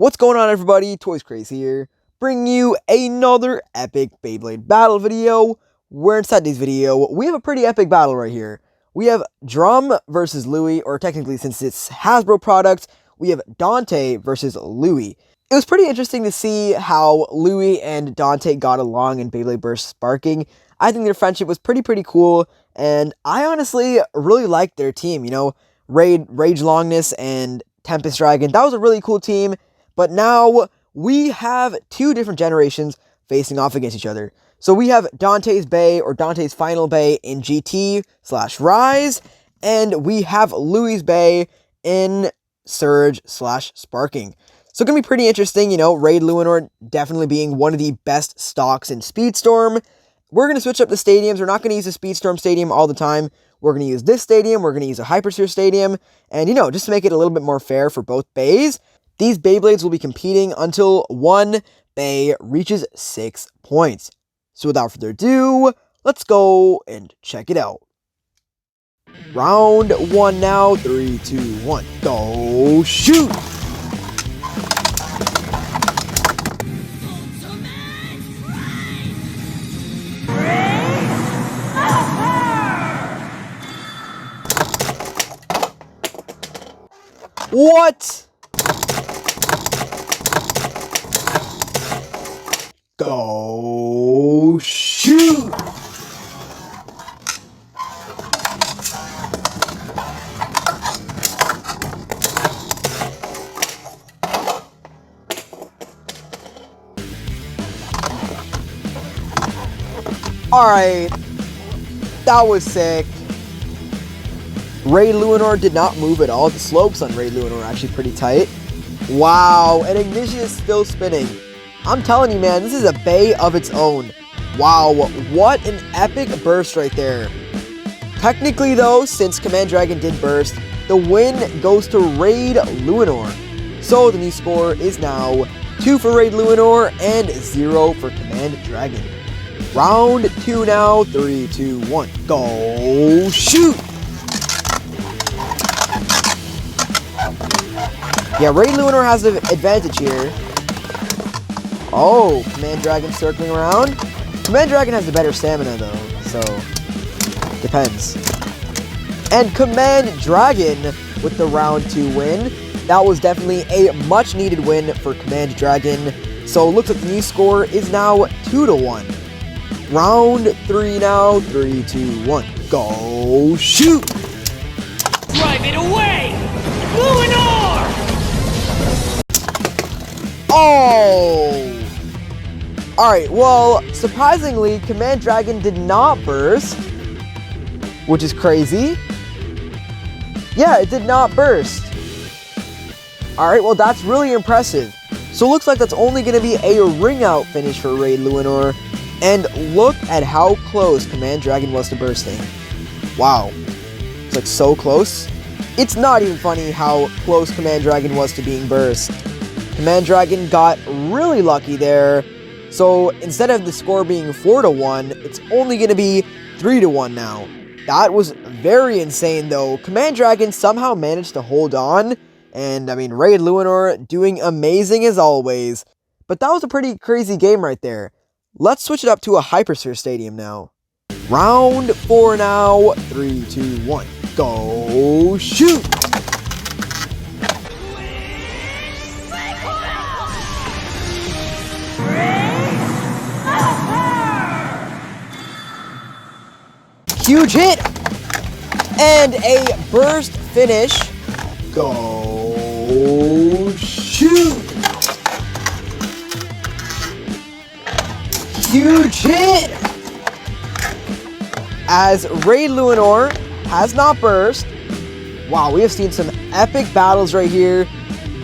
What's going on, everybody? Toys Crazy here, bringing you another epic Beyblade battle video, where in today's video, we have a pretty epic battle right here. We have Drum versus Louis, or technically since it's Hasbro product, we have Dante versus Louis. It was pretty interesting to see how Louis and Dante got along in Beyblade Burst Sparking. I think their friendship was pretty cool, and I honestly really liked their team, you know, Rage Longness and Tempest Dragon. That was a really cool team. But now we have two different generations facing off against each other. So we have Dante's Bey, or Dante's Final Bey in GT/Rise, and we have Louis' Bey in Surge/Sparking. So it's going to be pretty interesting, you know, Raid Luinor definitely being one of the best stocks in Speedstorm. We're going to switch up the stadiums. We're not going to use the Speedstorm Stadium all the time. We're going to use this stadium. We're going to use a Hypersphere Stadium. And, you know, just to make it a little bit more fair for both Beys, these Beyblades will be competing until one Bey reaches 6 points. So without further ado, let's go and check it out. Round 1 now. 3, 2, 1. Go shoot! What? Go shoot! Alright, that was sick. Raid Luinor did not move at all. The slopes on Raid Luinor are actually pretty tight. Wow, and Ignition is still spinning. I'm telling you, man, this is a Bey of its own. Wow, what an epic burst right there. Technically, though, since Command Dragon did burst, the win goes to Raid Luinor. So the new score is now 2 for Raid Luinor and 0 for Command Dragon. Round 2 now. 3, 2, 1. Go shoot! Yeah, Raid Luinor has the advantage here. Oh, Command Dragon circling around. Command Dragon has the better stamina though, so depends. And Command Dragon with the round 2 win. That was definitely a much needed win for Command Dragon. So it looks like the new score is now 2-1. Round 3 now. 3, 2, 1. Go shoot! Drive it away! Luinor! Oh! Alright, well, surprisingly, Command Dragon did not burst, which is crazy. Yeah, it did not burst. Alright, well, that's really impressive. So it looks like that's only going to be a ring-out finish for Raid Luinor. And look at how close Command Dragon was to bursting. Wow. It's like so close. It's not even funny how close Command Dragon was to being burst. Command Dragon got really lucky there. So instead of the score being 4-1, it's only going to be 3-1 now. That was very insane though. Command Dragon somehow managed to hold on. And I mean, Raid Luinor doing amazing as always. But that was a pretty crazy game right there. Let's switch it up to a Hypersphere Stadium now. Round 4 now. 3, 2, 1. Go shoot! Huge hit! And a burst finish. Go shoot! Huge hit! As Raid Luinor has not burst. Wow, we have seen some epic battles right here.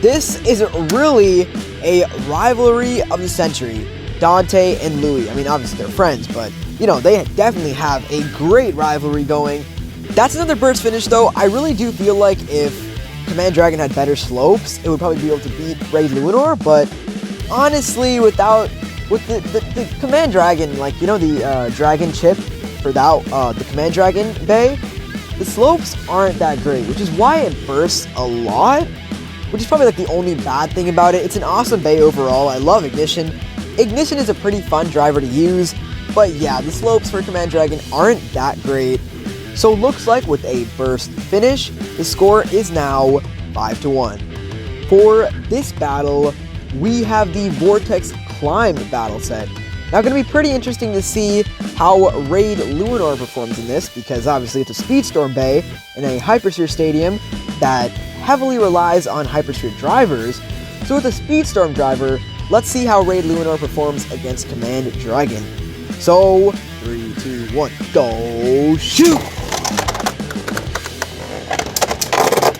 This is really a rivalry of the century. Dante and Louis. I mean, obviously they're friends, but, you know, they definitely have a great rivalry going. That's another burst finish, though. I really do feel like if Command Dragon had better slopes, it would probably be able to beat Raid Luinor, but honestly, with the Command Dragon, like, you know, the Dragon chip for that, the Command Dragon Bey, the slopes aren't that great, which is why it bursts a lot. which is probably like the only bad thing about it. It's an awesome bay overall. I love Ignition. Ignition is a pretty fun driver to use, but yeah, the slopes for Command Dragon aren't that great. So looks like with a burst finish, the score is now 5-1. For this battle, we have the Vortex Climb battle set. Now, going to be pretty interesting to see how Raid Luinor performs in this, because obviously it's a Speedstorm Bay in a Hypersphere Stadium that heavily relies on Hypersphere drivers. So with a Speedstorm driver, let's see how Raid Luinor performs against Command Dragon. So, 3, 2, 1, go shoot!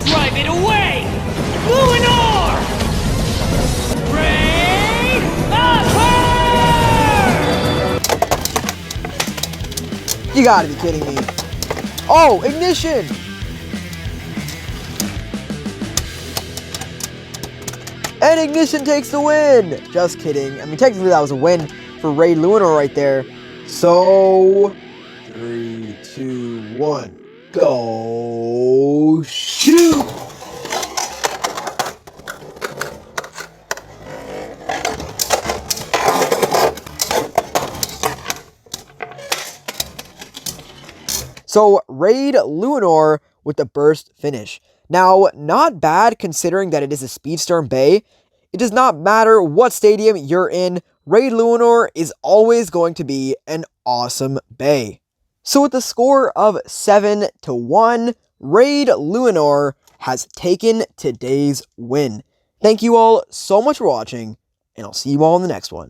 Drive it away! Luinor! Raid Upper! You gotta be kidding me. Oh, Ignition! And Ignition takes the win! Just kidding. I mean, technically that was a win for Raid Luinor right there. So, 3, 2, 1, go shoot! So, Raid Luinor with the burst finish. Now, not bad considering that it is a Speedstorm Bay. It does not matter what stadium you're in, Raid Luinor is always going to be an awesome bay. So with the score of 7-1, Raid Luinor has taken today's win. Thank you all so much for watching, and I'll see you all in the next one.